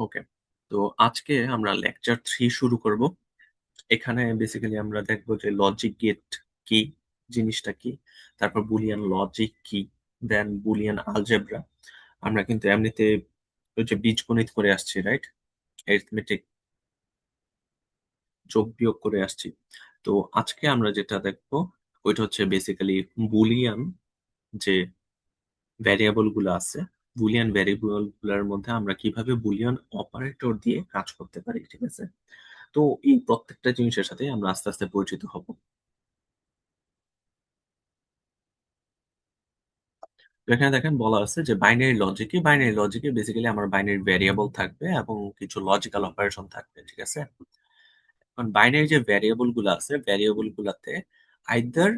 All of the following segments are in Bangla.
ওকে। তো আজকে আমরা লেকচার 3 শুরু করব। এখানে বেসিক্যালি আমরা দেখব যে লজিক গেট কি, জিনিসটা কি, তারপর বুলিয়ান লজিক কি, দেন বুলিয়ান আলজেব্রা। আমরা কিন্তু এমনিতে ওই যে বীজগণিত করে আসছি, রাইট? অ্যারিথমেটিক, যোগ বিয়োগ করে আসছি। তো আজকে আমরা যেটা দেখব ওইটা হচ্ছে বেসিক্যালি বুলিয়ান যে ভ্যারিয়েবল গুলো আছে, বুলিয়ান ভ্যারিয়েবল গুলোর মধ্যে আমরা কিভাবে বুলিয়ান অপারেটর দিয়ে কাজ করতে পারি, ঠিক আছে? তো এই প্রত্যেকটা জিনিসের সাথে আমরা আস্তে আস্তে পরিচিত হব। তো এখানে দেখেন বলা আছে যে বাইনারি লজিকে বেসিক্যালি আমার বাইনারি ভ্যারিয়েবল থাকবে এবং কিছু লজিক্যাল অপারেশন থাকবে, ঠিক আছে? এখন বাইনারি যে ভ্যারিয়েবল গুলো আছে, ভ্যারিয়েবল গুলাতে আইদার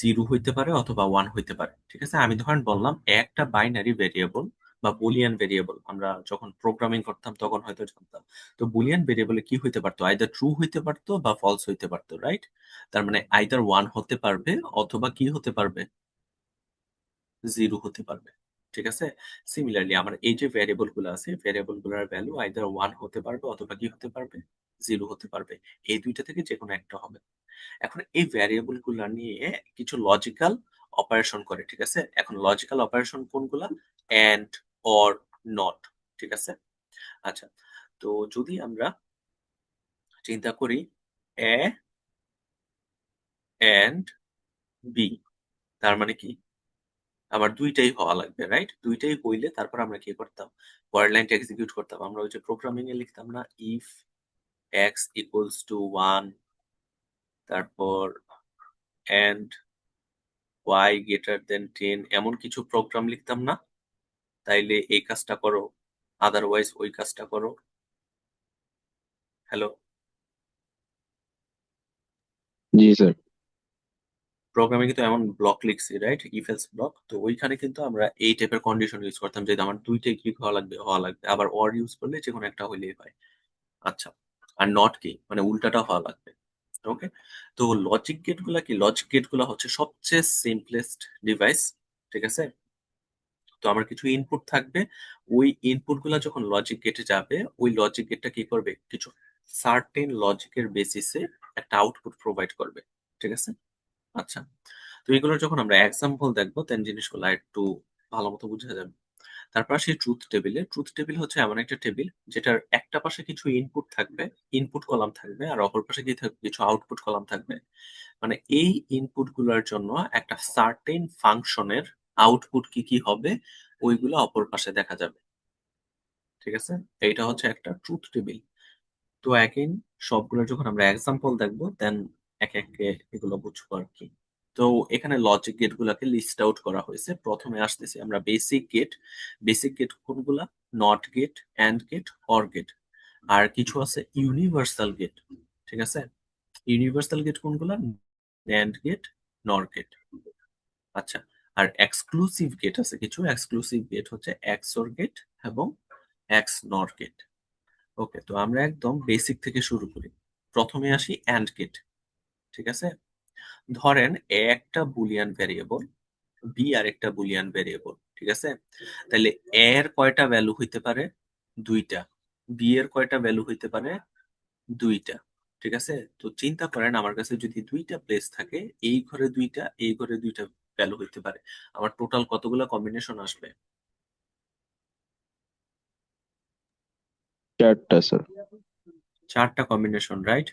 জিরো হইতে পারে অথবা ওয়ান হইতে পারে, ঠিক আছে? আমি ধরেন বললাম একটা বাইনারি ভেরিয়েবল বা বুলিয়ান ভেরিয়েবল, আমরা যখন প্রোগ্রামিং করতাম তখন হয়তো জানতাম। তো বুলিয়ান ভেরিয়েবলে কি হইতে পারতো, আইদার ট্রু হইতে পারতো বা ফলস হইতে পারতো, রাইট? তার মানে আইদার ওয়ান হতে পারবে অথবা কি হতে পারবে, জিরো হতে পারবে, ঠিক আছে? সিমিলারলি আমার এই যে ভ্যারিয়েবল গুলো আছে, ভ্যারিয়েবল গুলোর ভ্যালু আইদার ওয়ান হতে পারবে অথবা কি হতে পারবে, জিরো হতে পারবে। এই দুইটা থেকে যে কোনো একটা হবে। এখন এই ভ্যারিয়েবল গুলা নিয়ে কিছু লজিক্যাল অপারেশন করে, ঠিক আছে? এখন লজিক্যাল অপারেশন কোনগুলা? এন্ড, অর, নট, ঠিক আছে? আচ্ছা, তো যদি আমরা চিন্তা করি এ এন্ড বি, তার মানে কি আমার দুইটাই হওয়া লাগবে, রাইট? দুইটাই হইলে তারপর আমরা কি করতাম, পরের লাইনটা এক্সিকিউট করতাম। আমরা ওই যে প্রোগ্রামিং এ লিখতাম না, if x equals to one, তারপর এন্ড ওয়াই গ্রেটার দেন 10, এমন কিছু প্রোগ্রাম লিখতাম না? তাইলে এই কাজটা করো, আদারওয়াইজ ওই কাজটা করো। হ্যালো? জি স্যার। প্রোগ্রামে কিন্তু এমন ব্লক লিখছি, রাইট? If else block. তো ওইখানে কিন্তু আমরা এই টাইপের কন্ডিশন ইউজ করতাম যে আমার দুইটাই ক্লিক হওয়া লাগবে, আবার অর ইউজ করলে যে কোনো একটা হইলেই হয়। আচ্ছা, আর নট কি, মানে উল্টাটা হওয়া লাগবে। ওকে। তো লজিক গেট গুলা কি, লজিক গেট গুলা হচ্ছে সবচেয়ে সিম্পলেস্ট ডিভাইস, ঠিক আছে? তো আমার কিছু ইনপুট থাকবে, ওই ইনপুট গুলা যখন লজিক গেটে যাবে, ওই লজিক গেটটা কি করবে, কিছু সার্টেন লজিকের বেসিসে একটা আউটপুট প্রোভাইড করবে, ঠিক আছে? আচ্ছা, তো এগুলোর যখন আমরা এক্সাম্পল দেখবো দেন জিনিসগুলো একটু ভালো মতো বোঝা যাবে। তারপর আসি ট্রুথ টেবিল হচ্ছে এমন একটা টেবিল যেটার একটা পাশে কিছু ইনপুট থাকবে, ইনপুট কলাম থাকবে, আর অপর পাশে কি থাকবে, কিছু আউটপুট কলাম থাকবে। মানে এই ইনপুট গুলোর জন্য একটা সার্টেন ফাংশনের আউটপুট কি কি হবে, ওইগুলো অপর পাশে দেখা যাবে, ঠিক আছে? এইটা হচ্ছে একটা ট্রুথ টেবিল। তো অ্যাগেইন সবগুলো যখন আমরা এক্সাম্পল দেখবো দেন একে একে এগুলো বুঝবো আর কি। তো এখানে লজিক গেট গুলাকে লিস্ট আউট করা হয়েছে। প্রথমে আসতেছি আমরা বেসিক গেট কোনগুলা? NOT gate, AND gate, OR gate. আর কিছু আছে ইউনিভার্সাল গেট, ঠিক আছে? ইউনিভার্সাল গেট কোনগুলা? AND gate, NOR gate. আচ্ছা, আর এক্সক্লুসিভ গেট আছে কিছু, এক্সক্লুসিভ গেট হচ্ছে এক্সঅর গেট এবং এক্স নর গেট। ওকে, তো আমরা একদম বেসিক থেকে শুরু করি। প্রথমে আসি অ্যান্ড গেট, ঠিক আছে? ধরেন এ একটা বুলিয়ান ভ্যারিয়েবল, বি আর একটা বুলিয়ান ভ্যারিয়েবল, ঠিক আছে? তাহলে এ এর কয়টা ভ্যালু হইতে পারে? দুইটা। বি এর কয়টা ভ্যালু হইতে পারে? দুইটা, ঠিক আছে? তো চিন্তা করেন আমার কাছে যদি দুইটা প্লেস থাকে, এই ঘরে দুইটা, এই ঘরে দুইটা ভ্যালু হইতে পারে, আমার টোটাল কতগুলো কম্বিনেশন আসবে? চারটা স্যার। চারটা কম্বিনেশন, রাইট?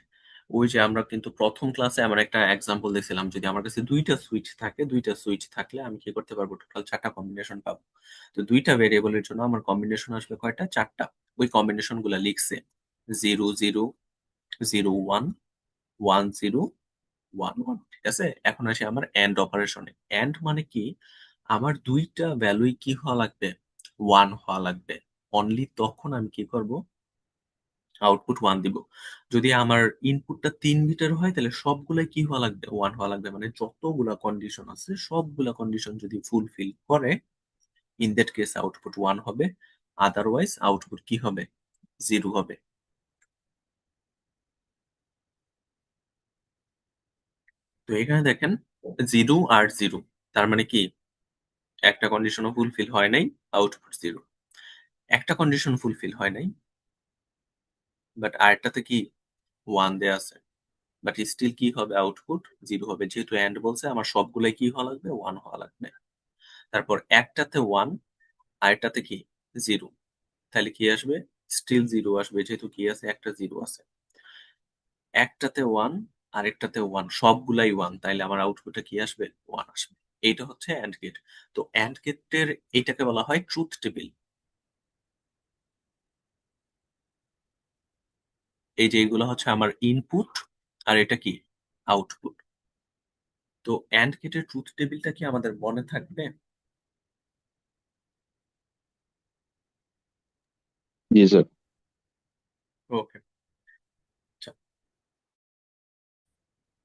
ওই যে আমরা কিন্তু প্রথম ক্লাসে আমরা একটা এক্সাম্পল দেখছিলাম, যদি আমার কাছে দুইটা সুইচ থাকে, দুইটা সুইচ থাকলে আমি কি করতে পারবো, টোটাল চারটা কম্বিনেশন পাবো। তো দুইটা ভেরিয়েবলের জন্য আমার কম্বিনেশন আসবে কয়টা? চারটা। ওই কম্বিনেশন গুলা লিখছে, 0 0 0 1 1 0 1 1, ঠিক আছে? এখন আসি আমার এন্ড অপারেশনে। এন্ড মানে কি, আমার দুইটা ভ্যালুই কি হওয়া লাগবে, ওয়ান হওয়া লাগবে। অনলি তখন আমি কি করব, আউটপুট ওয়ান দিব। যদি আমার ইনপুটটা 3 বিটের হয় তাহলে সবগুলাই কি হওয়া লাগবে, ওয়ান হওয়া লাগবে। মানে যতগুলা কন্ডিশন আছে সবগুলা কন্ডিশন যদি ফুলফিল করে, in that case output one হবে, আদারওয়াইজ আউটপুট কি হবে, জিরো হবে। তো এখানে দেখেন, জিরো আর জিরো, তার মানে কি একটা কন্ডিশনও ফুলফিল হয় নাই, আউটপুট জিরো। একটা কন্ডিশন ফুলফিল হয় নাই, বাট আরেকটাতে কি 1 দেয়া আছে। বাট স্টিল কি হবে আউটপুট 0 হবে। যেহেতু এন্ড বলছে আমার সবগুলাই কি হওয়া লাগবে 1 হওয়া লাগবে। তারপর একটাতে 1 আরেকটাতে কি 0, তাহলে কি আসবে স্টিল 0 আসবে যেহেতু কি আছে একটা 0 আছে। একটাতে 1 আরেকটাতে 1 সবগুলাই 1, তাইলে আমার আউটপুটে কি আসবে 1 আসবে। এইটা হচ্ছে এন্ড গেট। তো এন্ড গেটের এইটাকে বলা হয় ট্রুথ টেবিল। এই যে এগুলো হচ্ছে আমার ইনপুট আর এটা কি আউটপুট। তো এন্ড গেটের ট্রুথ টেবিলটা কি আমাদের মনে থাকবে? जी सर। ওকে, আচ্ছা।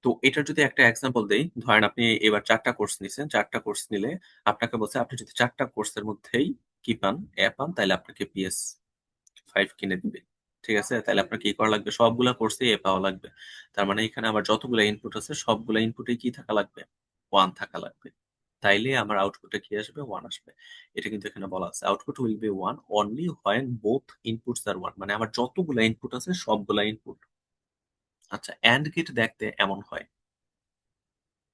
তো এটার যদি একটা এক্সাম্পল দেই, ধরেন আপনি এবার ৪ টা কোর্স নিছেন। ৪ টা কোর্স নিলে আপনাকে বলছে আপনি যদি ৪ টা কোর্সের মধ্যেই কি পান, এ পান, তাইলে আপনাকে PS5 কিনে দিবে। ঠিক আছে? তাইলে আপনার কি করা লাগবে? সবগুলা কোর্সেই এ পাওয়া লাগবে। তার মানে এখানে আমার যতগুলা ইনপুট আছে সবগুলা ইনপুটেই কি থাকা লাগবে? 1 থাকা লাগবে। তাইলে আমার আউটপুটে কি আসবে? 1 আসবে। এটা কিন্তু এখানে বলা আছে। Output will be 1 only when both inputs are 1, মানে আমার যতগুলা ইনপুট আছে সবগুলা ইনপুট। আচ্ছা, এন্ড গেট দেখতে এমন হয়।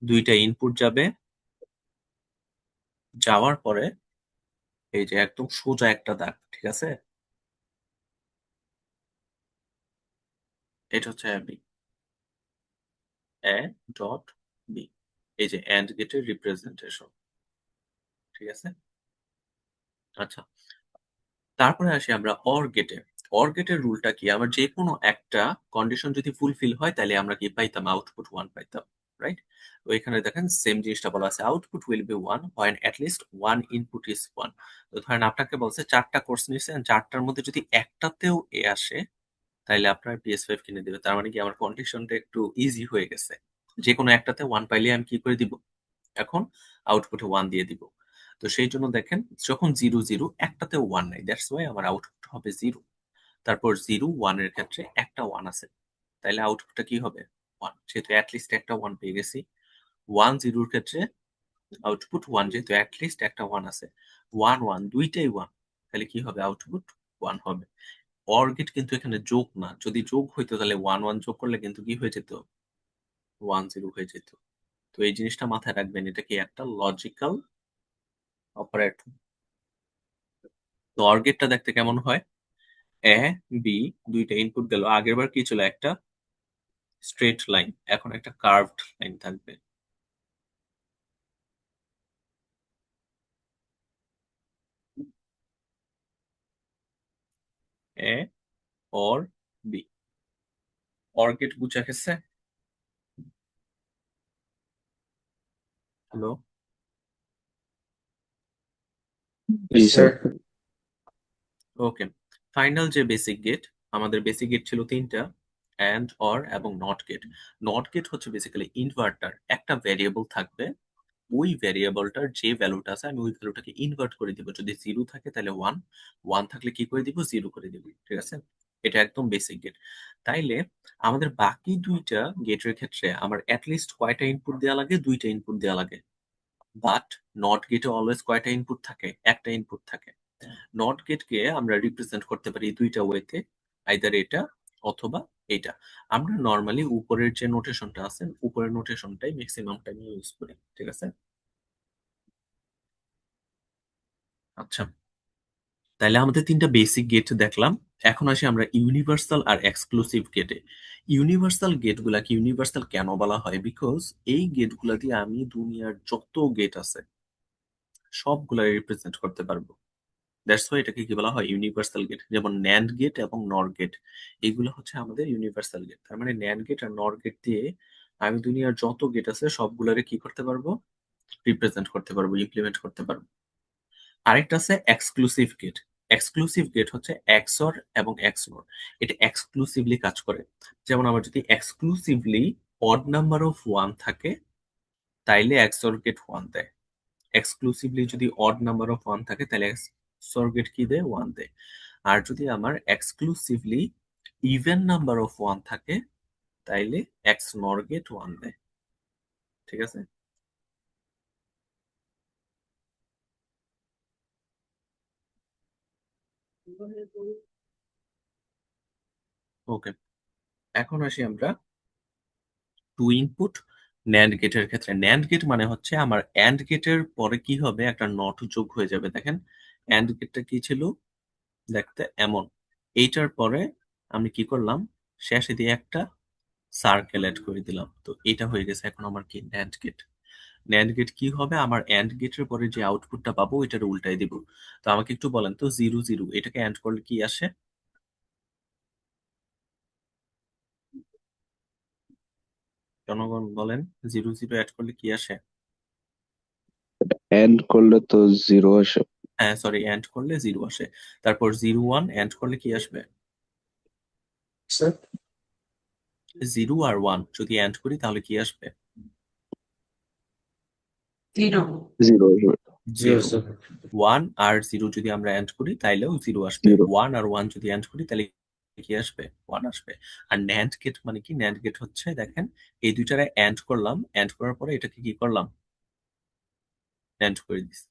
২ টা ইনপুট যাবে, যাওয়ার পরে এই যে একদম সোজা একটা দাগ, ঠিক আছে? এটা হচ্ছে বি, এ ডট বি। এই যে এন্ড গেটের রিপ্রেজেন্টেশন, ঠিক আছে? আচ্ছা, তারপরে আসি আমরা অর গেটে। অর গেটের রুলটা কি? আমার যেকোনো একটা কন্ডিশন যদি ফুলফিল হয় তাহলে আমরা কি পাইতাম? আউটপুট 1 পাইতাম, রাইট? তো এখানে দেখেন সেম জিনিসটা বলা আছে। Output will be 1 when at least one input is 1। তো ধরেন আপনাকে বলছে ৪ টা কোর্স নিছেন, ৪ টার মধ্যে যদি একটাতেও এ আসে তাইলে আপনার PS5 কিনে দিবে। তার মানে কি আমার কন্ডিশনটা একটু ইজি হয়ে গেছে। যেকোনো একটাতে 1 পাইলে আমি কি করে দিব? এখন আউটপুটে 1 দিয়ে দিব। তো সেই জন্য দেখেন যখন 0, 0 একটাতেও 1 নাই। দ্যাটস ওয়াই আমার আউটপুট হবে 0। তারপর 0, 1 এর ক্ষেত্রে একটা 1 আছে। তাইলে আউটপুটটা কি হবে? 1। যেহেতু এট লিস্ট একটা 1 পেয়ে গেছি। 1, 0 এর ক্ষেত্রে আউটপুট 1, যেহেতু এট লিস্ট একটা 1 আছে। 1, 1 দুইটাই 1। তাহলে কি হবে? আউটপুট 1 হবে। অর গেট কিন্তু এখানে যোগ না। যদি যোগ হইতো তাহলে 1, 1 যোগ করলে কিন্তু কি হয়ে যেত? 1, 0 হয়ে যেত। তো এই জিনিসটা মাথায় রাখবেন। এটা কি একটা লজিক্যাল অপারেটর। তো অর গেটটা দেখতে কেমন হয়? এ, বি, ২ টা ইনপুট গেল। আগেরবার কি ছিল? একটা স্ট্রেইট লাইন। এখন একটা কার্ভড লাইন থাকবে। A or B. Or gate বুঝা গেছে? হ্যালো? जी सर। ওকে। ফাইনাল যে বেসিক গেট, আমাদের বেসিক গেট ছিল ৩ টা, এন্ড, অর এবং নট গেট। নট গেট হচ্ছে বেসিক্যালি ইনভার্টার। একটা ভ্যারিয়েবল থাকবে, ওই ভ্যারিয়েবলটার যে ভ্যালুটা আছে আমি ওই ভ্যালুটাকে ইনভার্ট করে দিব। যদি 0 থাকে তাহলে 1, 1 থাকলে কি করে দিব? 0 করে দিব। ঠিক আছে? এটা একদম বেসিক গেট। তাইলে আমাদের বাকি ২ টা গেটের ক্ষেত্রে আমার এট লিস্ট কয়টা ইনপুট দেয়া লাগে? ২ টা ইনপুট দেয়া লাগে। বাট নট গেটে অলওয়েজ কয়টা ইনপুট থাকে? একটা ইনপুট থাকে। নট গেটকে আমরা রিপ্রেজেন্ট করতে পারি ২ টা ওয়েতে। আইদার এটা অথবা এইটা। আমরা নরমালি উপরের যে নোটেশনটা আছে, উপরের নোটেশনটাই মেক্সিমাম টাইম ইউজ করি। ঠিক আছে? আচ্ছা। তাইলে আমাদের ৩ টা বেসিক গেট দেখলাম। এখন আসি আমরা ইউনিভার্সাল আর এক্সক্লুসিভ গেটে। ইউনিভার্সাল গেটগুলাকে ইউনিভার্সাল কেন বলা হয়? বিকজ এই গেটগুলা দিয়ে আমি দুনিয়ার যত গেট আছে সবগুলা রিপ্রেজেন্ট করতে পারবো। দ্যাটস হোয়াই এটাকে কি বলা হয়? Universal gate. যেমন NAND গেট এবং NOR গেট, এগুলো হচ্ছে আমাদের ইউনিভার্সাল গেট। তার মানে NAND গেট আর NOR গেট দিয়ে আমি দুনিয়ার যত গেট আছে সবগুলারে কি করতে পারবো? রিপ্রেজেন্ট করতে পারবো, ইমপ্লিমেন্ট করতে পারবো। আরেকটা আছে এক্সক্লুসিভ গেট। এক্সক্লুসিভ গেট হচ্ছে XOR এবং XNOR। এটা এক্সক্লুসিভলি কাজ করে। যেমন আমার যদি এক্সক্লুসিভলি অড নাম্বার অফ 1 থাকে তাইলে XOR গেট 1 দেয়। এক্সক্লুসিভলি যদি অড নাম্বার অফ 1 থাকে তাহলে XOR গেট কি দেয়? 1 দেয়। আর যদি আমার এক্সক্লুসিভলি ইভেন নাম্বার অফ 1 থাকে তাইলে XNOR গেট 1 দেয়। ঠিক আছে? ওকে, এখন আসি আমরা টু ইনপুট ন্যান্ড গেটের ক্ষেত্রে। ন্যান্ড গেট মানে হচ্ছে আমার অ্যান্ড গেটের পরে কি হবে, একটা নট যোগ হয়ে যাবে। দেখেন অ্যান্ড গেটটা কি ছিল, দেখতে এমন। এইটার পরে আমি কি করলাম, শেষে দিয়ে একটা সার্কেল অ্যাড করে দিলাম। তো এটা হয়ে গেছে এখন আমার কি ন্যান্ড গেট। ন্যান্ড গেট কি হবে, আমার অ্যান্ড গেটের পরে যে আউটপুটটা পাবো ওইটার উল্টাই দিব। তো আমাকে একটু বলেন তো, 0 0 এটাকে অ্যান্ড করলে কি আসে? জনগণ বলেন, 0 0 অ্যাড করলে কি আসে? এন্ড করলে তো জিরো আসে। হ্যাঁ সরি, অ্যান্ড করলে 0 আসে। তারপর 0 1 অ্যান্ড করলে কি আসবে? স্যার 0 আর 1 যদি অ্যান্ড করি তাহলে কি আসবে? জিরো। জিরো আসবে। জিরো 0। স্যার। 1 আর 0 যদি আমরা অ্যান্ড করি তাইলেও 0 আসবে। জিরো 1 আর 1 যদি অ্যান্ড করি তাহলে কি আসবে? 1 আসবে। আর ন্যান্ড গেট মানে কি, ন্যান্ড গেট হচ্ছে দেখেন এই দুইটারে অ্যান্ড করলাম, অ্যান্ড করার পরে এটাকে কি করলাম, অ্যান্ড করে দিছি,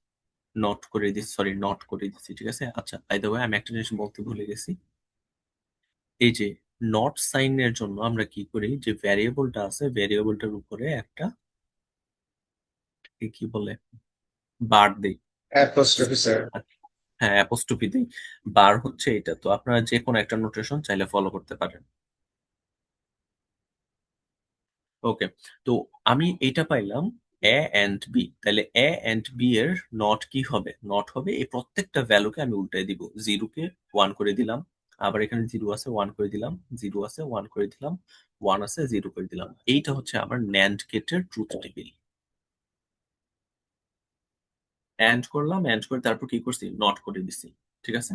নট করে দিছি, সরি নট করে দিছি, ঠিক আছে। আচ্ছা বাই দ্য ওয়ে আমি একটা জিনিস বলতে ভুলে গেছি। এই যে নট সাইনের জন্য আমরা কি করি, যে ভ্যারিয়েবলটা আছে ভ্যারিয়েবলটার উপরে একটা কি বলে বার দেই। অ্যাপোস্ট্রোফি স্যার। হ্যাঁ অ্যাপোস্ট্রোফি দেই। বার হচ্ছে এটা। তো আপনারা যে কোনো একটা নোটেশন চাইলে ফলো করতে পারেন। ওকে, তো আমি এটা পাইলাম এ এন্ড বি। তাহলে এ এন্ড বি এর নট কি হবে, নট হবে এই প্রত্যেকটা ভ্যালুকে আমি উল্টাই দিব। 0 কে 1 করে দিলাম, আবার এখানে 0 আছে 1 করে দিলাম, 0 আছে 1 করে দিলাম, 1 আছে 0 করে দিলাম। এইটা হচ্ছে আমার ন্যান্ড গেটের ট্রুথ টেবিল। অ্যান্ড করলাম, অ্যান্ড করে তারপর কি করছি, নট করে দিছি, ঠিক আছে।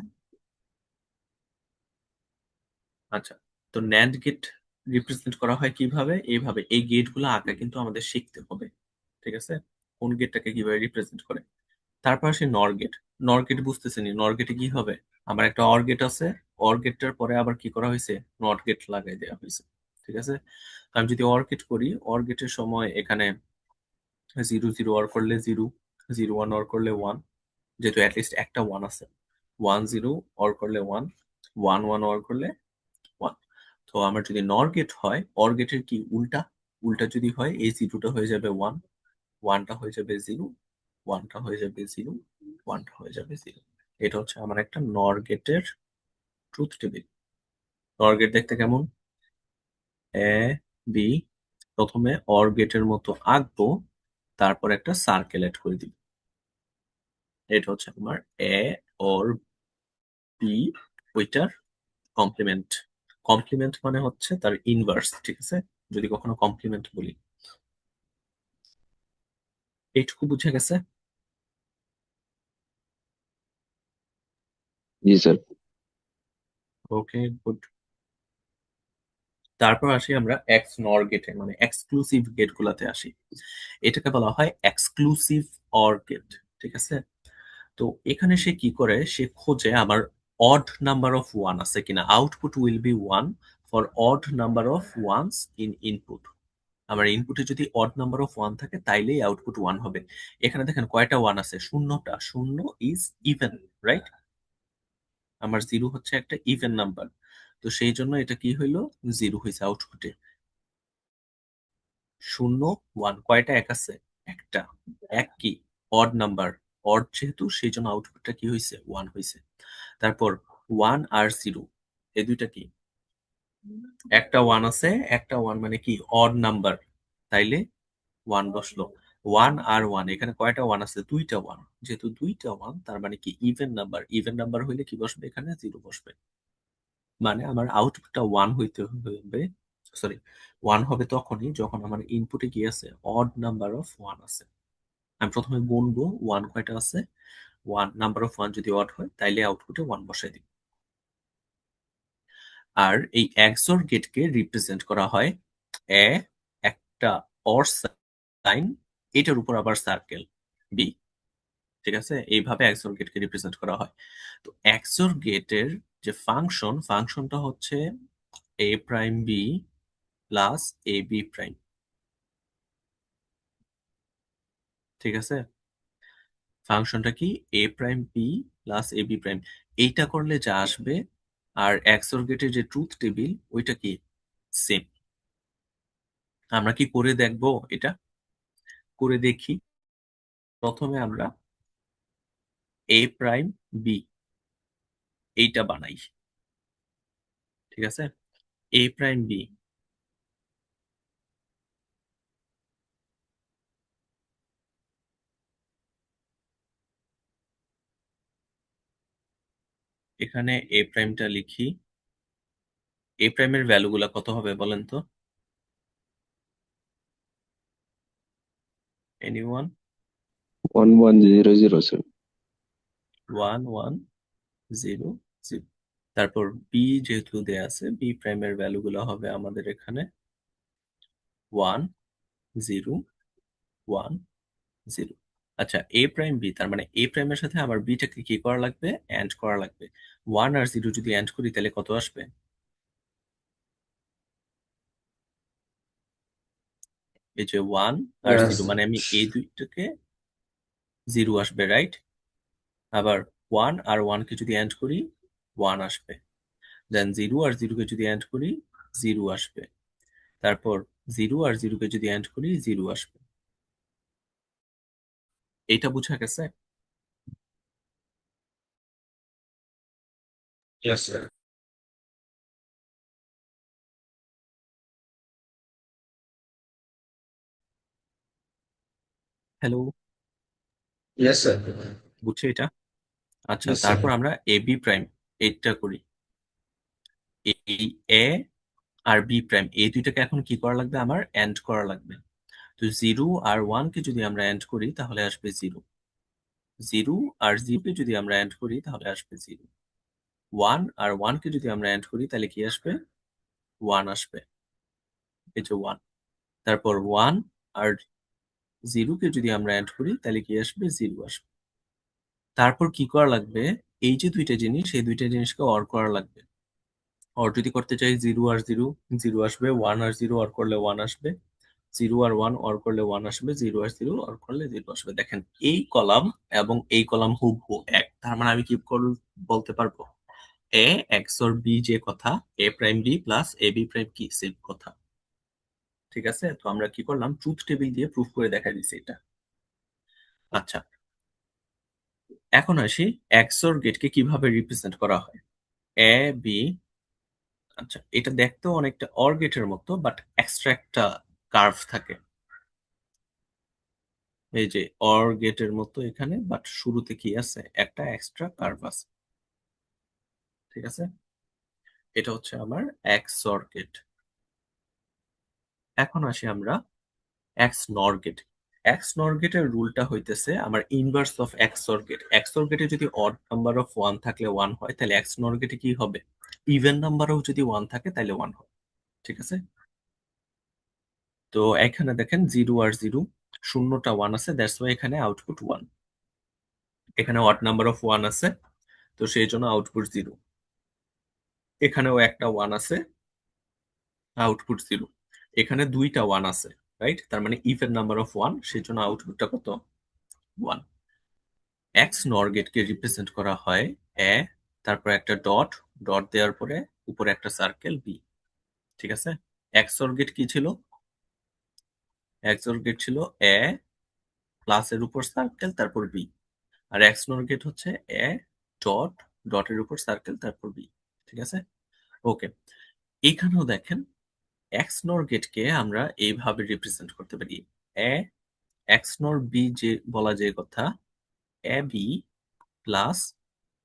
আচ্ছা, তো ন্যান্ড গেট রিপ্রেজেন্ট করা হয় কিভাবে, এইভাবে। এই গেটগুলো আঁকা কিন্তু আমাদের শিখতে হবে, ঠিক আছে, কোন গেটটাকে কিভাবে রিপ্রেজেন্ট করে। তারপর আসে নর গেট। নর গেট বুঝতেছেনি, নর গেটে কি হবে, আমার একটা অর গেট আছে, অর গেটটার পরে আবার কি করা হয়েছে, নট গেট লাগাই দেওয়া হয়েছে, ঠিক আছে। আমি যদি অর গেট করি, অর গেটের সময় এখানে 0 0 অর করলে 0, 0 1 অর করলে 1, যেহেতু অ্যাটলিস্ট একটা 1 আছে। 1 0 অর করলে 1, 1 1 অর করলে 1। তো আমার যদি নর গেট হয়, অর গেটের কি উল্টা, উল্টা যদি হয় এই 0টা হয়ে যাবে 1, 1টা হয়ে যাবে 0, 1টা হয়ে যাবে 0, 1টা হয়ে যাবে 0। এটা হচ্ছে আমার একটা নর গেটের ট্রুথ টেবিল। নর গেট দেখতে কেমন, এ বি, প্রথমে অর গেটের মতো আঁকবো, তারপর একটা সার্কেল অ্যাড করে দিব। এটা হচ্ছে আমার এ অর বি, ওইটার কমপ্লিমেন্ট। কমপ্লিমেন্ট মানে হচ্ছে তার ইনভার্স, ঠিক আছে, যদি কখনো কমপ্লিমেন্ট বলি। এইটুকু বুঝে গেছে? জি স্যার। Okay good. তারপর আসি আমরা এক্স নর গেটে, মানে এক্সক্লুসিভ গেট গুলাতে আসি। এটাকে বলা হয় এক্সক্লুসিভ অর গেট, ঠিক আছে। তো এখানে সে কি করে, সে খোঁজে আমার অড নাম্বার অফ ওয়ান আছে কিনা। Output will be one for odd number of ones in input. আমার ইনপুটে যদি অড নাম্বার অফ ওয়ান থাকে তাইলেই আউটপুট ওয়ান হবে। এখানে দেখেন কয়টা ওয়ান আছে, শূন্যটা। শূন্য ইজ ইভেন, রাইট। আমার 0 হচ্ছে একটা ইভেন নাম্বার, তো সেই জন্য এটা কি হইলো, 0 হয়েছে আউটপুটে। 0 1 কয়টা এক আছে, একটা। এক কি, অড নাম্বার, অড যেহেতু সেই জন্য আউটপুটটা কি হয়েছে, 1 হয়েছে। তারপর 1 আর 0, এই দুইটা কি, একটা 1 আছে, একটা 1 মানে কি অড নাম্বার, তাইলে 1 বসলো। 1 আর 1, এখানে কয়টা 1 আছে, দুইটা 1, যেহেতু দুইটা 1 তার মানে কি ইভেন নাম্বার। ইভেন নাম্বার হইলে কি বসবে, এখানে 0 বসবে। মানে আমার আউটপুটটা 1 হইতে হবে, সরি 1 হবে তখনই যখন আমার ইনপুটে কি আছে, অড নাম্বার অফ 1 আছে। আমি প্রথমে গুনবো 1 কয়টা আছে, 1 নাম্বার অফ 1 যদি অড হয় তাইলে আউটপুটে 1 বসাই দিই। আর এই এক্সঅর গেটকে রিপ্রেজেন্ট করা হয় এ, একটা অর সাইন, এটার উপর আবার সার্কেল বি, ঠিক আছে। এইভাবে এক্সঅর গেটকে রিপ্রেজেন্ট করা হয়। তো এক্সঅর গেটের যে ফাংশন, ফাংশনটা হচ্ছে এ prime B plus A B prime, ঠিক আছে। ফাংশনটা কি, এ prime B plus A B prime. এইটা করলে যা আসবে আর এক্সর গেটের যে ট্রুথ টেবিল ওইটা কি সেম। আমরা কি করে দেখবো এটা? করে দেখি। প্রথমে আমরা এ প্রাইম বি এইটা বানাই। ঠিক আছে, এ প্রাইম বি এখানে এ প্রাইমটা লিখি। এ প্রাইমের ভ্যালুগুলা কত হবে বলেন তো? এনিওয়ান? 11007। 1100। তারপর বি যেহেতু দেয়া আছে, বি প্রাইমের ভ্যালুগুলো হবে আমাদের এখানে 1010। আচ্ছা, এ প্রাইম বি তার মানে এ প্রাইমের সাথে আমার বিটাকে কি করা লাগবে? অ্যান্ড করা লাগবে। 1 আর 0 যদি অ্যান্ড করি তাহলে কত আসবে? এই যে 1 আর 0 Yes. মানে আমি এই দুইটাকে 0 আসবে, রাইট? আবার 1 আর 1কে যদি অ্যান্ড করি 1 আসবে। দেন 0 আর 0কে যদি অ্যান্ড করি 0 আসবে। তারপর 0 আর 0কে যদি অ্যান্ড করি 0 আসবে। এইটা বোঝা গেছে? Yes, sir. Hello, Yes, sir. বুঝছো এটা? আচ্ছা, Yes, তারপর sir. আমরা এ বি প্রাইম এইটা করি। এই এ আর বি প্রাইম এই দুইটাকে এখন কি করা লাগবে? আমার এন্ড করা লাগবে। তো 0 আর 1কে যদি আমরা এন্ড করি তাহলে আসবে 0। 0 আর 0কে যদি আমরা এন্ড করি তাহলে আসবে 0। 1 আর 1কে যদি আমরা এন্ড করি তাহলে কি আসবে? 1 আসবে। এই যে 1। তারপর 1 আর 0কে যদি আমরা এন্ড করি তাহলে কি আসবে? 0 আসবে। তারপর কি করা লাগবে? এই যে দুইটা জিনিস, এই দুইটা জিনিসকে অর করা লাগবে। অর যদি করতে চাই 0 আর 0, 0 আসবে। 1 আর 0 অর করলে 1 আসবে। 0 আর 1 অর করলে 1 আসবে। 0 আর 0 অর করলে 0 আসবে। দেখেন, এই কলাম এবং এই কলাম হুবহু এক। তার মানে আমি কি বলতে পারবো? এ এক্সর বি যে কথা, এ prime B plus A B prime কি সেম কথা। ঠিক আছে, তো আমরা কি করলাম? ট্রুথ টেবিল দিয়ে প্রুফ করে দেখা দিছি এটা। আচ্ছা, এখন আসি এক্সর গেটকে কিভাবে রিপ্রেজেন্ট করা হয়। A B. আচ্ছা, এটা দেখতেও অনেকটা অর গেটের মতো, বাট এক্সট্রা একটা কার্ভ থাকে। এই যে অর গেটের মতো এখানে, বাট শুরুতে কি আছে? একটা এক্সট্রা কার্ভ আছে। ঠিক আছে, এটা হচ্ছে আমার এক্সঅর গেট। এখন আসি আমরা এক্স নর গেট। এক্স নর গেটের রুলটা হইতেছে আমার ইনভার্স অফ এক্সঅর গেট। এক্সঅর গেটে যদি অড নাম্বার অফ 1 থাকলে 1 হয়, তাহলে এক্স নর গেটে কি হবে? ইভেন নাম্বারও যদি 1 থাকে তাহলে 1 হয়। ঠিক আছে, তো এখানে দেখেন 0 আর 0, শূন্যটা 1 আছে, দ্যাটস ওয়াই এখানে আউটপুট 1। এখানে অড নাম্বার অফ 1 আছে, তো সেই জন্য আউটপুট 0। এখানেও একটা 1 আছে, আউটপুট 0। এখানে দুইটা 1 আছে, রাইট? তার মানে ইভেন নাম্বার অফ 1, সেই জন্য আউটপুটটা কত? 1। এক্স নর গেটকে রিপ্রেজেন্ট করা হয় এ, তারপর একটা ডট, ডট দেওয়ার পরে উপরে একটা সার্কেল বি। ঠিক আছে, এক্স অর গেট কি ছিল? এক্স অর গেট ছিল এ প্লাস এর উপর সার্কেল তারপর বি। আর এক্স নর গেট হচ্ছে এ ডট, ডটের উপর সার্কেল তারপর বি। ঠিক আছে, ওকে। এখানেও দেখেন এক্স নর গেটকে আমরা এইভাবে রিপ্রেজেন্ট করতে পারি। এ এক্স নর বি যে বলা যে কথা, A B plus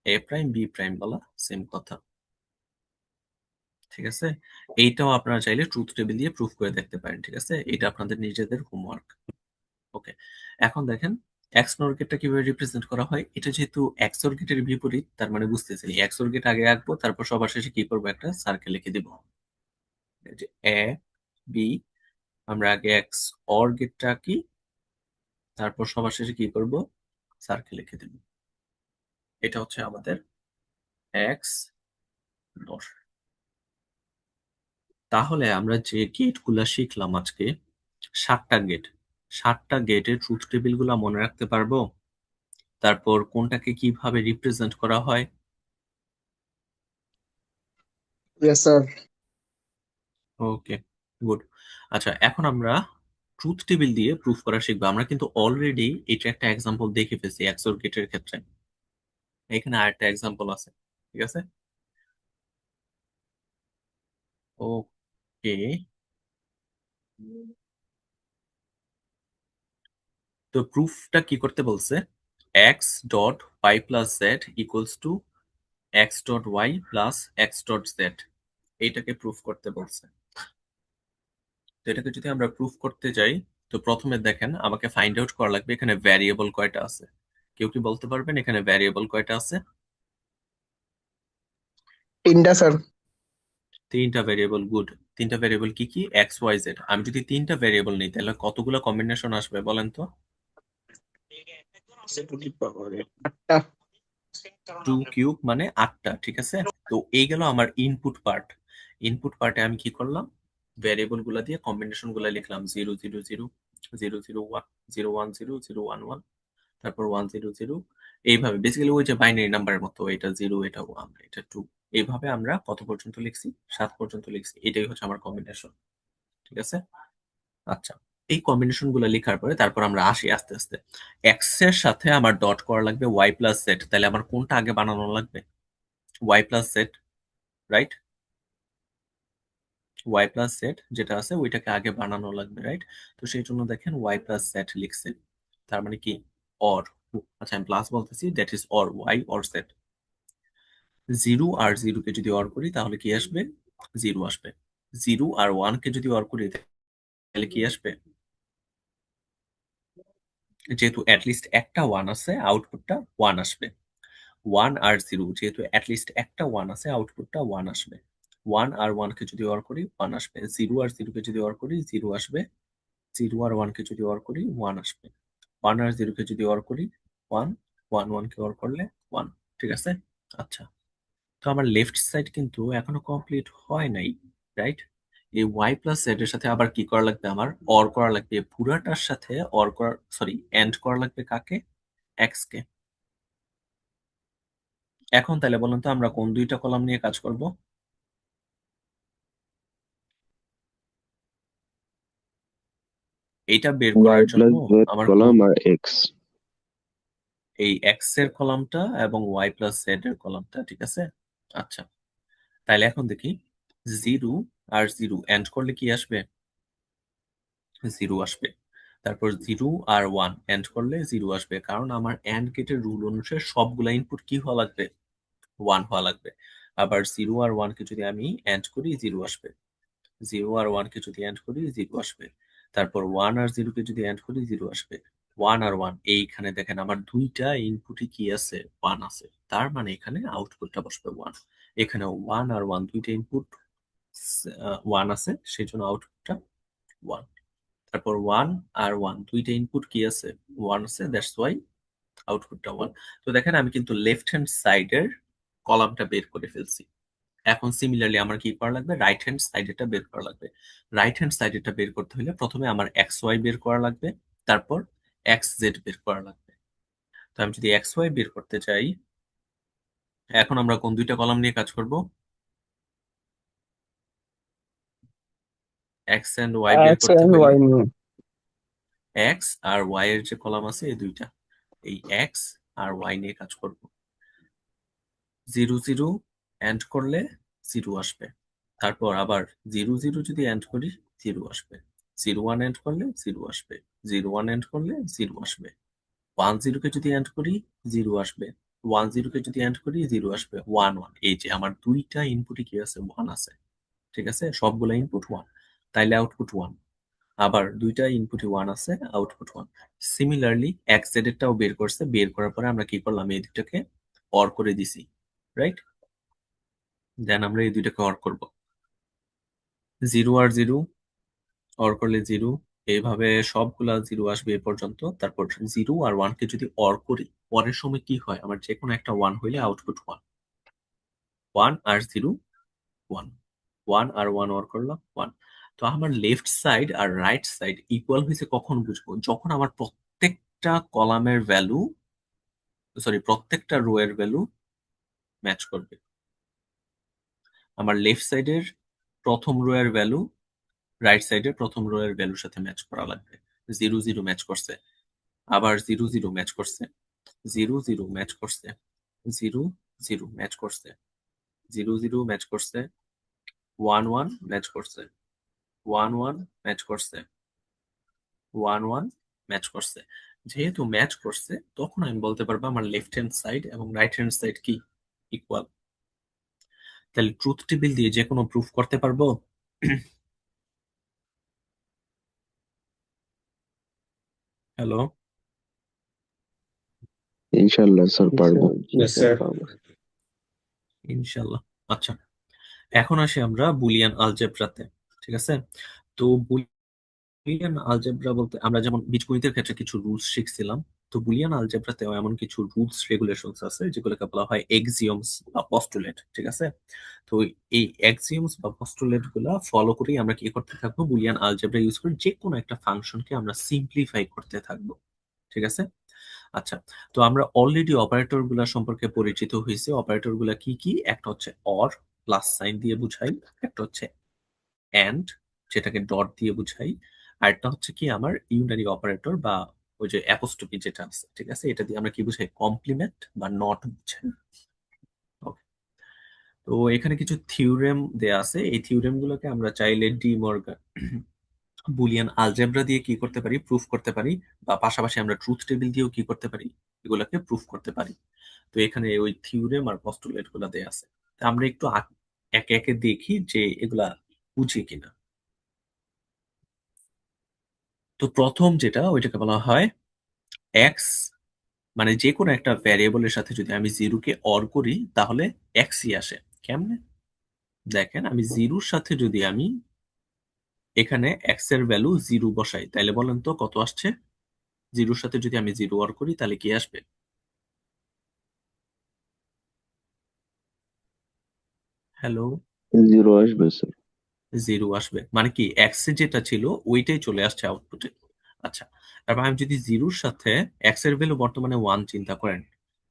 A prime B prime বলা সেম কথা। ঠিক আছে, এইটাও আপনারা চাইলে ট্রুথ টেবিল দিয়ে প্রুফ করে দেখতে পারেন। ঠিক আছে, এটা আপনাদের নিজেদের হোমওয়ার্ক। ওকে, এখন দেখেন এক্স নর গেটটা কিভাবে রিপ্রেজেন্ট করা হয়। এটা যেহেতু এক্স অর গেটের বিপরীত, তার মানে বুঝতেছেন এক্স অর গেট আগে আঁকবো, তারপর সবার শেষে কি করবো? একটা সার্কেল লিখে দিব। এই যে এ বি, আমরা আগে এক্স অর গেটটা আঁকি, তারপর সবার শেষে কি করব? সার্কেল লিখে দেব। এটা হচ্ছে আমাদের এক্স নর। তাহলে আমরা যে গেটগুলা শিখলাম আজকে, 7টা গেট, 7টা গেটের ট্রুথ টেবিলগুলা মনে রাখতে পারবো? তারপর কোনটাকে কিভাবে রিপ্রেজেন্ট করা হয়, Yes, sir. ওকে, গুড। আচ্ছা, এখন আমরা ট্রুথ টেবিল দিয়ে প্রুফ করা শিখবো। আমরা কিন্তু অলরেডি এটা একটা এক্সাম্পল দেখে ফেলছি এক্সর গেটের ক্ষেত্রে। এখানে আরেকটা এক্সাম্পল আছে, ঠিক আছে? ওকে, তো প্রুফটা কি করতে বলছে? X dot Y plus Z equals to X dot Y plus X dot Z, এইটাকে প্রুফ করতে বলছে। তো এটাকে যদি আমরা প্রুফ করতে যাই, তো প্রথমে দেখেন আমাকে ফাইন্ড আউট করা লাগবে এখানে ভ্যারিয়েবল কয়টা আছে। কেউ কি বলতে পারবেন এখানে ভ্যারিয়েবল কয়টা আছে? তিনটা স্যার। তিনটা ভ্যারিয়েবল, গুড। তিনটা ভ্যারিয়েবল কি কি? X Y Z. আমি যদি তিনটা ভ্যারিয়েবল নিই তাহলে কতগুলো কম্বিনেশন আসবে বলেন তো? আটটা। 2³ মানে 8টা, ঠিক আছে? তো এই গেল আমার ইনপুট পার্ট। ইনপুট পার্টে আমি কি করলাম? ভ্যারিয়েবল গুলা দিয়ে কম্বিনেশন গুলা লিখলাম 0 0 0 0 0 1 0 1 0 0 1 1, তারপর 1 0 0। এইভাবে বেসিক্যালি ওই যে বাইনারি নাম্বারের মতো, এটা 0, এটা 1, এটা 2। এইভাবে আমরা কত পর্যন্ত লিখছি? 7 পর্যন্ত লিখছি। এটাই হচ্ছে আমার কম্বিনেশন, ঠিক আছে? আচ্ছা, এই কম্বিনেশন গুলো লেখার পরে তারপর আমরা আসি আস্তে আস্তে। এক্স এর সাথে আমার ডট করা লাগবে ওয়াই প্লাস জেড। তাহলে আমার কোনটা আগে বানানো লাগবে? Y plus Z, right? Y plus Z যেটা আছে ওইটাকে আগে বানানো লাগবে, রাইট? তো সেই জন্য দেখেন ওয়াই প্লাস জেড লিখছে, তার মানে কি? অর। আচ্ছা, আমি প্লাস বলতেছি, that is or Y or Z. 0 আর 0 কে যদি অর করি তাহলে কি আসবে? 0 আসবে। 0 আর 1 কে যদি অর করি তাহলে কি আসবে? যেহেতু অ্যাটলিস্ট একটা 1 আছে, আউটপুটটা 1 আসবে। 1 আর 0, যেহেতু অ্যাটলিস্ট একটা 1 আছে, আউটপুটটা 1 আসবে। 1 আর 1 কে যদি অর করি 1 আসবে। 0 আর 0 কে যদি অর করি 0 আসবে। 0 আর 1 কে যদি অর করি 1 আসবে। 1 আর 0 কে যদি অর করি 1, 1 কে অর করলে 1, ঠিক আছে? আচ্ছা, তো আমার লেফট সাইড কিন্তু এখনো কমপ্লিট হয় নাই, রাইট? এই ওয়াই প্লাস জেড এর সাথে আবার কি করা লাগবে? আমার অর করা লাগবে পুরাটার সাথে। অর করা, সরি, এন্ড করা লাগবে কাকে? এক্স কে। এখন তাহলে বলুন তো আমরা কোন দুইটা কলাম নিয়ে কাজ করব? এইটা বের ওয়াই করার জন্য প্লাস জেড আমার কলাম আর এক্স। এই এক্স এর কলামটা এবং ওয়াই প্লাস জেড এর কলামটা, ঠিক আছে? আচ্ছা, তাহলে এখন দেখি 0 আর 0 এন্ড করলে কি আসবে? 0 আসবে। তারপর 0 আর 1 এন্ড করলে 0 আসবে, কারণ আমার এন্ড গেটের রুল অনুসারে সবগুলা ইনপুট কি হওয়া লাগবে? 1 হওয়া লাগবে। আবার 0 আর 1 কে যদি আমি এন্ড করি 0 আসবে। 0 আর 1 কে যদি এন্ড করি 0 আসবে। তারপর 1 আর 0 কে যদি এন্ড করি 0 আসবে। 1 আর 1, এইখানে দেখেন আমার দুইটা ইনপুটই কি আছে? 1 আছে। তার মানে এখানে আউটপুটটা বসবে 1। এখানে 1 আর 1 দুইটা ইনপুট 1 আছে, সেই জন্য আউটপুটটা 1। তারপর 1 আর 1 দুইটা ইনপুট কি আছে? 1 আছে, দ্যাটস ওয়াই আউটপুটটা 1। তো দেখেন আমি কিন্তু লেফট হ্যান্ড সাইডের কলামটা বের করে ফেলছি। এখন সিমিলারলি আমার কি করা লাগবে? রাইট হ্যান্ড সাইডেরটা বের করা লাগবে। রাইট হ্যান্ড সাইডেরটা বের করতে হলে প্রথমে আমার এক্স ওয়াই বের করা লাগবে, তারপর এক্স জেড বের করা লাগবে। তো আমি যদি এক্স ওয়াই বের করতে চাই, এখন আমরা কোন দুইটা কলাম নিয়ে কাজ করব? এক্স এন্ড ওয়াই বের এক্স করতে এন্ড হইলে ওয়াই নিয়ে। এক্স আর ওয়াই এর যে কলাম আছে এই দুইটা, এই এক্স আর ওয়াই নিয়ে কাজ করব। 0 0 এন্ড করলে 0 আসবে। তারপর আবার 0 0 যদি এন্ড করি 0 আসবে। 0 1 এন্ড করলে 0 আসবে। 0 1 এন্ড করলে 0 আসবে। 1 0 কে যদি এন্ড করি 0 আসবে। 1 0 কে যদি এন্ড করি 0 আসবে। 1 1, এই যে আমার দুইটা ইনপুটই কি আছে? 1 আছে, ঠিক আছে? সবগুলা ইনপুট 1, তাইলে আউটপুট 1। আবার দুইটা ইনপুটই 1 আছে, আউটপুট 1। সিমিলারলি এক্স জেড এরটাও বের করছে। বের করার পরে আমরা কি করলাম? এই দুটাকে অর করে দিছি, রাইট? দেন আমরা এই দুইটাকে অর করব। 0 আর 0 অর করলে 0, এইভাবে সবগুলা 0 আসবে এ পর্যন্ত। তারপর 0 আর 1 কে যদি অর করি, অরের সময় কি হয়? আমার যে কোনো একটা 1 হইলে আউটপুট 1। 1 আর 0, 1। 1 আর 1 অর করলাম 1। তো আমার লেফট সাইড আর রাইট সাইড ইকুয়াল হয়েছে কখন বুঝবো? যখন আমার প্রত্যেকটা কলামের ভ্যালু, সরি, প্রত্যেকটা রো এর ভ্যালু ম্যাচ করবে। আমার লেফট সাইডের প্রথম রো এর ভ্যালু রাইট সাইডের প্রথম রো এর ভ্যালুর সাথে ম্যাচ করা লাগবে। 0 0 ম্যাচ করছে, আবার 0 0 ম্যাচ করছে, 0 0 ম্যাচ করছে, 0 0 ম্যাচ করছে, 0 0 ম্যাচ করছে, 1 1 ম্যাচ করছে, 1 1 ম্যাচ করছে, 1 1 ম্যাচ করছে। যেহেতু ম্যাচ করছে তখন আমি বলতে পারবো আমার লেফট হ্যান্ড সাইড এবং রাইট হ্যান্ড সাইড কি ইকুয়াল। তাহলে ট্রুথ টেবিল দিয়ে যে কোনো প্রুফ করতে পারবো। হ্যালো, ইনশাল্লাহ স্যার পারবো। Yes, sir. ইনশাল্লাহ। আচ্ছা, এখন আসি আমরা বুলিয়ান আলজেব্রাতে। ঠিক আছে, তো বুলিয়ান আলজেব্রা বলতে আমরা যেমন বীজগণিতের ক্ষেত্রে কিছু রুলস শিখছিলাম, তো বুলিয়ান আলজেব্রাতেও এমন কিছু রুলস রেগুলেশনস আছে যেগুলোকে বলা হয় এক্সিওমস বা পস্টুলেট। ঠিক আছে, তো এই এক্সিওমস বা পস্টুলেট গুলা ফলো করেই আমরা কি করতে থাকবো, বুলিয়ান আলজেব্রা ইউজ করে যে কোনো একটা ফাংশনকে আমরা সিম্পলিফাই করতে থাকবো। ঠিক আছে, আচ্ছা, তো আমরা অলরেডি অপারেটর গুলা সম্পর্কে পরিচিত হয়েছি। অপারেটর গুলা কি কি? একটা হচ্ছে অর, প্লাস সাইন দিয়ে বুঝাই, একটা হচ্ছে এন্ড, যেটাকে ডট দিয়ে বুঝাই, আর একটা হচ্ছে কি আমার ইউনারি অপারেটর বা ওই যে অ্যাপোস্ট্রফি যেটা আছে। ঠিক আছে, এটা দিয়ে আমরা কি বুঝাই? কমপ্লিমেন্ট বা নট বুঝাই। Okay. তো এখানে কিছু থিওরেম দেয়া আছে, এই থিওরেম গুলোকে আমরা চাইলে ডি মর্গান বুলিয়ান আলজেব্রা দিয়ে কি করতে পারি? প্রুফ করতে পারি, বা পাশাপাশি আমরা ট্রুথ টেবিল দিয়েও কি করতে পারি? এগুলোকে প্রুফ করতে পারি। তো এখানে ওই থিওরেম আর পস্টুলেট গুলা দেয়া আছে। তো আমরা একটু একে একে দেখি যে এগুলা বুঝি কিনা। তো প্রথম যেটা, ওইটাকে বলা হয় এক্স, মানে যে কোনো একটা ভ্যারিয়েবলের সাথে যদি আমি জিরোকে অর করি তাহলে এক্সই আসে। কেমনে? দেখেন, আমি জিরোর সাথে যদি আমি এখানে এক্স এর ভ্যালু 0 বসাই তাহলে বলেন তো কত আসছে? জিরোর সাথে যদি আমি 0 অর করি তাহলে কি আসবে? হ্যালো, 0 আসবে স্যার। 0 আসবে, মানে কি এক্স এ যেটা ছিল ওইটাই চলে আসছে আউটপুটে। আচ্ছা, তারপর আমি যদি জিরোর সাথে এক্স এর ভ্যালু বর্তমানে 1 চিন্তা করেন,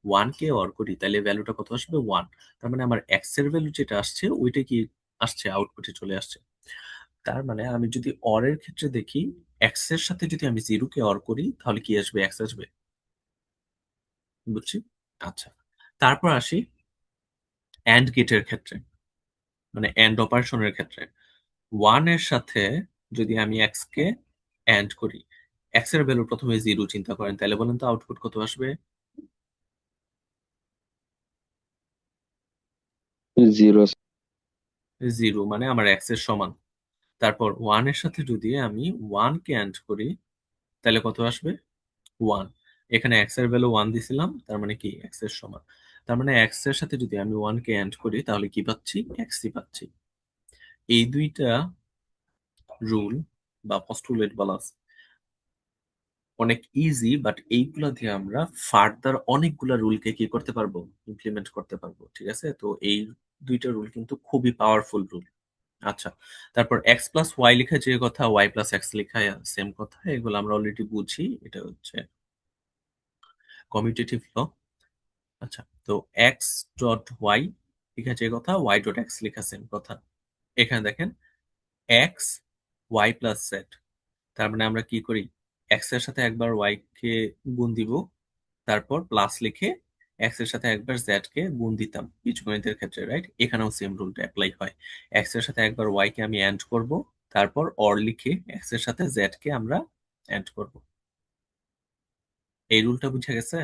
1 কে অর করি তাহলে ভ্যালুটা কত আসবে? 1। তার মানে আমার এক্স এর ভ্যালু যেটা আসছে ওইটা কি আসছে? আউটপুটে চলে আসছে। তার মানে আমি যদি অর এর ক্ষেত্রে দেখি, এক্স এর সাথে যদি আমি 0 কে অর করি তাহলে কি আসবে? এক্স আসবে। বুঝছি। আচ্ছা, তারপর আসি এন্ড গেটের ক্ষেত্রে, মানে এন্ড অপারেশনের ক্ষেত্রে। 1 এর সাথে যদি আমি এক্স কে এন্ড করি, এক্স এর ভ্যালু প্রথমে 0 চিন্তা করেন, তাহলে বলেন তো আউটপুট কত আসবে? 0। 0, মানে আমার এক্স এর সমান। তারপর 1 এর সাথে যদি আমি 1 কে এন্ড করি তাহলে কত আসবে? 1। এখানে এক্স এর ভ্যালু 1 দিছিলাম, তার মানে কি এক্স এর সমান। তার মানে এক্স এর সাথে যদি আমি 1 কে এন্ড করি তাহলে কি পাচ্ছি? এক্সই পাচ্ছি। এই দুইটা রুল বা পস্টুলেট বলা আছে, অনেক ইজি, বাট এইগুলা দিয়ে আমরা ফার্দার অনেকগুলা রুলকে কি করতে পারবো? ইমপ্লিমেন্ট করতে পারবো। ঠিক আছে, তো এই দুইটা রুল কিন্তু খুবই পাওয়ারফুল রুল। আচ্ছা, তারপর এক্স প্লাস ওয়াই লেখা যে কথা, ওয়াই প্লাস এক্স লেখা সেম কথা, এগুলো আমরা অলরেডি বুঝি, এটা হচ্ছে কমিউটেটিভ ল। আচ্ছা, তো এক্স ডট ওয়াই লেখা যে কথা, ওয়াই ডট এক্স লেখা সেম কথা। এখানে দেখেন, এক্স ওয়াই প্লাস জেড, তার মানে আমরা কি করি? এক্স এর সাথে একবার ওয়াই কে গুণ দিব, তারপর প্লাস লিখে এক্স এর সাথে একবার জেড কে গুণ দিতাম বীজগণিতের ক্ষেত্রে, রাইট? এখানেও সেম রুলটা অ্যাপ্লাই হয়। এক্স এর সাথে একবার ওয়াই কে আমি এন্ড করব, তারপর অর লিখে এক্স এর সাথে জেড কে আমরা এন্ড করব। এই রুলটা বুঝে গেছে?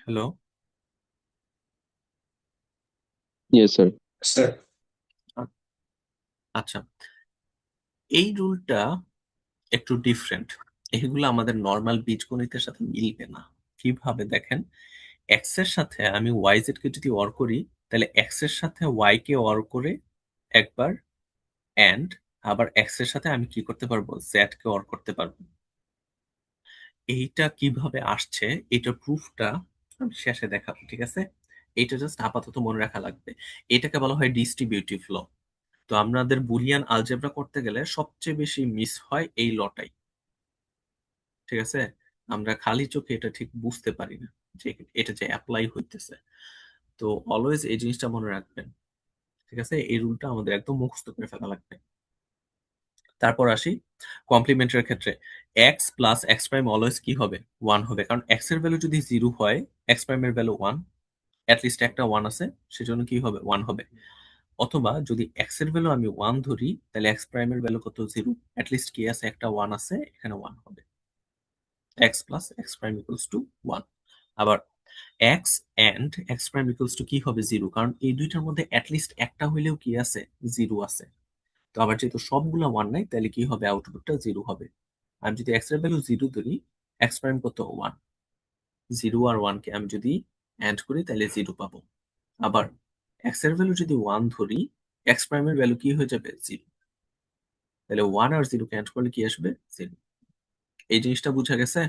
Hello, yes sir. Sir. আচ্ছা, এই রুলটা একটু ডিফারেন্ট। এগুলো আমাদের নর্মাল বীজগণিতের সাথে মিলবে না। কিভাবে দেখেন, এক্স এর সাথে আমি ওয়াই জেড কে যদি অর করি তাহলে এক্স এর সাথে ওয়াই কে অর করে একবার এন্ড, আবার এক্স এর সাথে আমি কি করতে পারবো? জেড কে অর করতে পারবো। এইটা কিভাবে আসছে এটা প্রুফটা আমি শেষে দেখাবো। ঠিক আছে, এটা জাস্ট আপাতত মনে রাখা লাগবে। এটাকে বলা হয় ডিস্ট্রিবিউটিভ ল। তো আমাদের বুলিয়ান আলজেব্রা করতে গেলে সবচেয়ে বেশি মিস হয় এই লটাই। ঠিক আছে, আমরা খালি চোখে এটা ঠিক বুঝতে পারি না যে এটা যে অ্যাপ্লাই হইতেছে। তো অলওয়েজ এই জিনিসটা মনে রাখবেন, ঠিক আছে? এই রুলটা আমাদের একদম মুখস্থ করে ফেলা লাগবে। তারপর আসি কমপ্লিমেন্টের ক্ষেত্রে, x plus X prime always কি হবে? 1 হবে, কারণ এক্স এর ভ্যালু যদি 0 হয়, এক্স প্রাইমের ভ্যালু 1, অ্যাটলিস্ট একটা 1 আছে, সেজন্য কি হবে? 1 হবে। অথবা যদি এক্স এর ভ্যালু আমি 1 ধরি, তাহলে এক্স প্রাইমের ভ্যালু কত? 0, অ্যাটলিস্ট কি আছে? একটা 1 আছে, এখানে 1 হবে। X plus X prime equals to 1। আবার X and X prime equals to কি হবে? 0, কারণ এই দুইটার মধ্যে অ্যাটলিস্ট একটা হইলেও কি আছে? 0 আছে। তো আবার যেহেতু সবগুলা 1 নাই, তাহলে কি হবে? আউটপুটটা 0 হবে। আমি যদি এক্স এর ভ্যালু 0 ধরি, এক্স প্রাইম কত? 1। 0 আর 1 কে আমি যদি অ্যাড করি, তাহলে 0 পাবো। আবার এক্স এর ভ্যালু যদি 1 ধরি, এক্স প্রাইমের ভ্যালু কি হয়ে যাবে? 0। তাহলে 1 আর 0 কে অ্যাড করলে কি আসবে? 0। এই জিনিসটা বুঝা গেছে?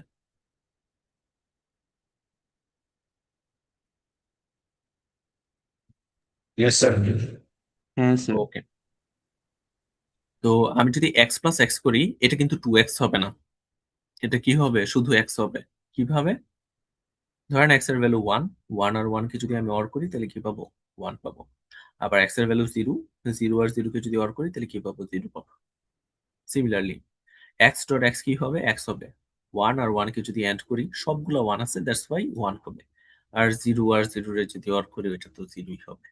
Yes, sir. হ্যাঁ স্যার। ওকে। তো আমি যদি এক্স প্লাস এক্স করি, এটা কিন্তু 2x হবে না, এটা কি হবে? শুধু এক্স হবে। কিভাবে? ধরেন এক্স এর ভ্যালু 1, 1 আর 1 কে যদি আমি অর করি, তাহলে কি পাবো? 1 পাবো। আবার এক্স এর ভ্যালু 0, 0 আর 0 কে যদি অর করি, তাহলে কি পাবো? 0 পাবো। সিমিলারলি এক্স ডট এক্স কি হবে? এক্স হবে। 1 আর 1 কে যদি অ্যাড করি, সবগুলো 1 আছে, দ্যাটস ওয়াই 1 হবে। আর 0 আর 0 রে যদি অর করি, ওইটা তো 0ই হবে।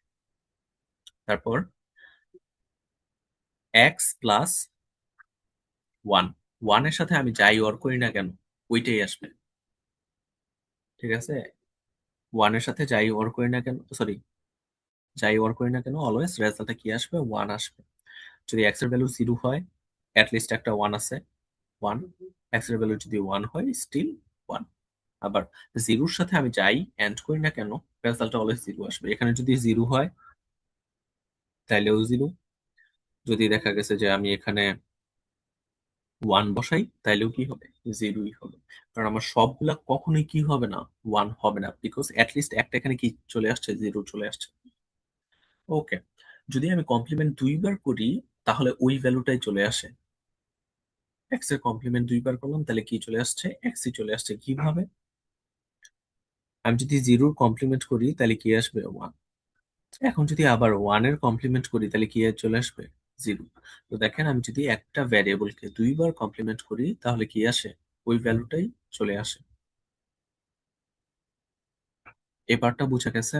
তারপর এক্স প্লাস 1, 1 এর সাথে আমি যাই অর করি না কেন, ওইটাই আসবে। ঠিক আছে? 1 এর সাথে যাই অর করি না কেন, সরি, যাই ওয়ার করি না কেন, অলওয়েজ রেজাল্টে কি আসবে? 1 আসবে। যদি এক্স এর ভ্যালু 0 হয়, অ্যাটলিস্ট একটা 1 আছে, 1। এক্স এর ভ্যালু যদি 1 হয়, স্টিল 1। আবার 0 সাথে আমি যাই এন্ড করি না কেন, রেজাল্টটা অলওয়েজ 0 আসবে। এখানে যদি 0 হয়, তাইলেও 0। যদি দেখা গেছে যে আমি এখানে 1 বসাই, তাইলেও কি হবে? 0ই হবে। কারণ আমার সবগুলা কখনোই কি হবে না? 1 হবে না, বিকজ অ্যাটলিস্ট একটা এখানে কি চলে আসছে? 0 চলে আসছে। ওকে। যদি আমি কমপ্লিমেন্ট 2 বার করি, তাহলে ওই ভ্যালুটাই চলে আসে। এক্স এর কমপ্লিমেন্ট 2 বার করলাম, তাহলে কি চলে আসছে? এক্সই চলে আসছে। কিভাবে? আমি যদি 0 কমপ্লিমেন্ট করি, তাহলে কি আসবে? 1। এখন যদি আবার 1 এর কমপ্লিমেন্ট করি, তাহলে কি চলে আসবে? 0। তো দেখেন, আমি যদি একটা ভ্যারিয়েবলকে 2 বার কমপ্লিমেন্ট করি, তাহলে কি আসে? ওই ভ্যালুটাই চলে আসে। এই পার্টটা বুঝা গেছে?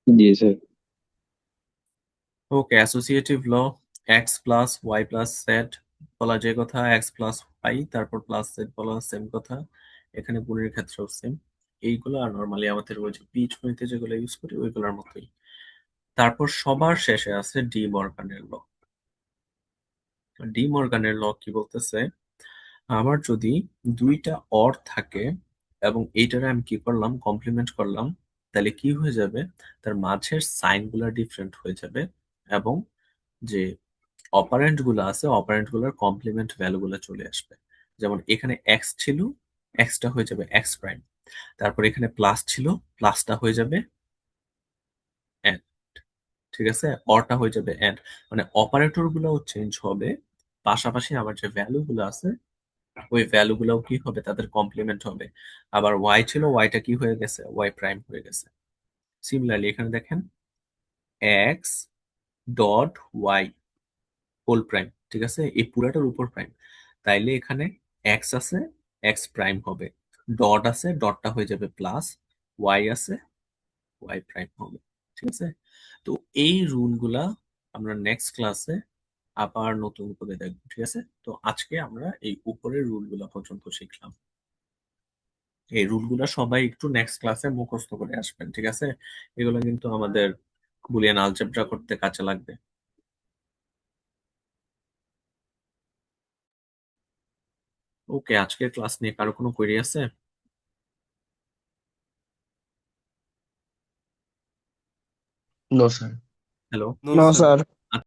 জি sir. Okay. Associative law, X plus Y plus Z বলা যে কথা, এক্স প্লাস ওয়াই তারপর প্লাস জেড বলা সেম কথা। এখানে গুণের ক্ষেত্রেও সেম। এইগুলো আর নর্মালি আমাদের ওই যে বীজগণিতে যেগুলো ইউজ করি, ওইগুলোর মতোই। তারপর সবার শেষে আছে ডি মর্গানের ল। ডি মর্গানের ল কি বলতেছে? আমার যদি দুইটা অর থাকে এবং এইটারে আমি কি করলাম? কমপ্লিমেন্ট করলাম, তাহলে কি হয়ে যাবে? তার মাঝের সাইন গুলা ডিফারেন্ট হয়ে যাবে, এবং যে অপারেন্ট গুলো আছে, অপারেন্ট গুলোর কমপ্লিমেন্ট ভ্যালু গুলো চলে আসবে। যেমন এখানে এক্স ছিল, এক্সটা হয়ে যাবে এক্স প্রাইম। তারপর এখানে প্লাস ছিল, প্লাসটা হয়ে যাবে এন্ড। ঠিক আছে? অরটা হয়ে যাবে এন্ড। মানে অপারেটর গুলোও চেঞ্জ হবে, পাশাপাশি আমার যে ভ্যালু গুলো আছে, ওই ভ্যালু গুলোও কি হবে? তাদের কমপ্লিমেন্ট হবে। আবার ওয়াই ছিল, ওয়াইটা কি হয়ে গেছে? ওয়াই প্রাইম হয়ে গেছে। সিমিলারলি এখানে দেখেন, X dot Y whole prime. ঠিক আছে? এই পুরাটার উপর প্রাইম। তাইলে এখানে এক্স আছে, এক্স প্রাইম হবে। ডট আছে, ডটটা হয়ে যাবে প্লাস। ওয়াই আছে, ওয়াই প্রাইম হবে। ঠিক আছে? তো এই রুলগুলা আমরা নেক্সট ক্লাসে আবার নতুন করে দেখবো। ঠিক আছে? তো আজকে আমরা এই উপরের রুলগুলা পর্যন্ত শিখলাম। এই রুলগুলা সবাই একটু নেক্সট ক্লাসে মুখস্থ করে আসবেন। ঠিক আছে? এগুলো কিন্তু আমাদের বুলিয়ান আলজেব্রা করতে কাজে লাগবে। ওকে, আজকের ক্লাস নিয়ে কারো কোনো কোয়েরি আছে? No sir. Hello? No, no sir. Sir.